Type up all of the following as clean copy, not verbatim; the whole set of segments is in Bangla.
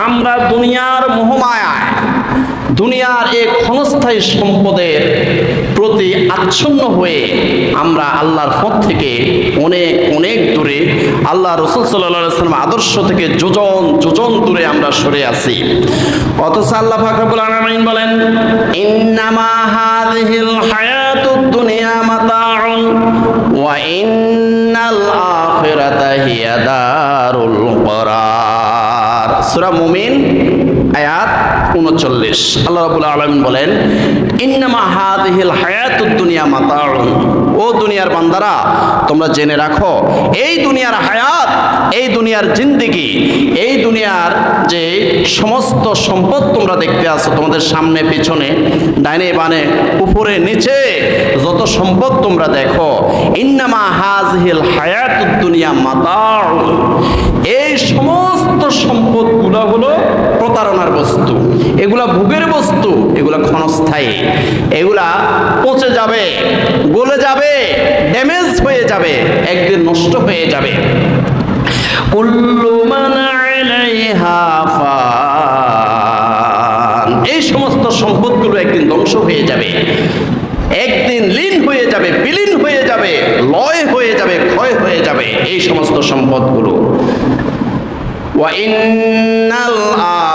আমরা দুনিয়ার মোহমায়ায়, দুনিয়ার এই ক্ষণস্থায়ী সম্পদের প্রতি আচ্ছন্ন হয়ে আমরা আল্লাহর পথ থেকে অনেক অনেক দূরে, আল্লাহ রাসূল সাল্লাল্লাহু আলাইহি ওয়াসাল্লাম আদর্শ থেকে যোজন যোজন দূরে আমরা সরে আছি। অথচ আল্লাহ পাক রব্বুল আলামিন বলেন, ইন্নামা হাযিহিল হায়াতুদ দুনিয়া মাতাউন ওয়া ইন্নাল আখিরাতা হিয়া দারুল করার। সূরা মুমিন আয়াত ৩৯। আল্লাহ রাব্বুল আলামিন বলেন, ইন্নামা হাযিহিল হায়াতুদ দুনিয়া মাতাউন। ও দুনিয়ার বান্দারা, তোমরা জেনে রাখো, এই দুনিয়ার হায়াত, এই দুনিয়ার জিন্দেগি, এই দুনিয়ার যে সমস্ত সম্পদ তোমরা দেখতে আছো তোমাদের সামনে পিছনে ডাইনে বামে উপরে নিচে যত সম্পদ তোমরা দেখো, ইন্নামা হাযিহিল হায়াতুদ দুনিয়া মাতাউন, এই সমস্ত সম্পদগুলো হলো প্রতারণার বস্তু, এগুলা ভোগের বস্তু, এগুলা ক্ষণস্থায়ী, এগুলা পচে যাবে, গলে যাবে, ড্যামেজ হয়ে যাবে, একদিন নষ্ট হয়ে যাবে। কুল্লু মান আলাইহা ফান, এই সমস্ত সম্পদগুলো একদিন ধ্বংস হয়ে যাবে, একদিন লীন হয়ে যাবে, বিলীন হয়ে যাবে, লয় হয়ে যাবে, ক্ষয় হয়ে যাবে এই সমস্ত সম্পদগুলো। ওয়া ইন্নাল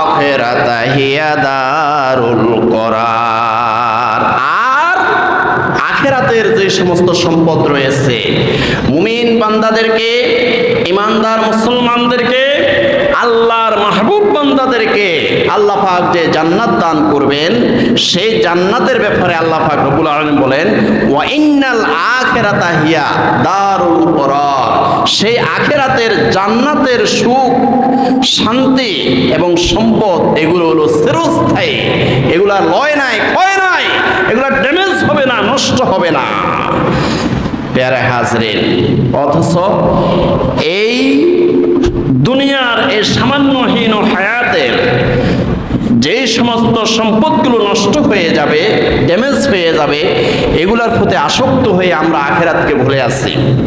আখিরাতা হিয়া দারুল করার, আর আখিরাতের যে সমস্ত সম্পদ রয়েছে মুমিন বান্দাদেরকে, ইমানদার মুসলমানদেরকে, আল্লাহর মাহবুব বান্দাদেরকে আল্লাহ পাক যে জান্নাত দান করবেন, সেই জান্নাতের ব্যাপারে আল্লাহ পাক রব্বুল আলামিন বলেন, ওয়া ইন্নাল আখিরাতা হিয়া দারুল করার, সেই আখিরাতের জান্নাতের সুখ, শান্তি এবং সম্পদ এগুলো হলো চিরস্থায়ী, এগুলা লয় নাই, ক্ষয় নাই, এগুলা ড্যামেজ হবে না, নষ্ট হবে না। প্যারা হাজরিন, অথচ এই দুনিয়ার এই সামান্যহীন হায়াতের যে সমস্ত সম্পদগুলো নষ্ট হয়ে যাবে, ড্যামেজ হয়ে যাবে, এগুলার প্রতি আসক্ত হয়ে আমরা আখিরাতকে ভুলে আসছি।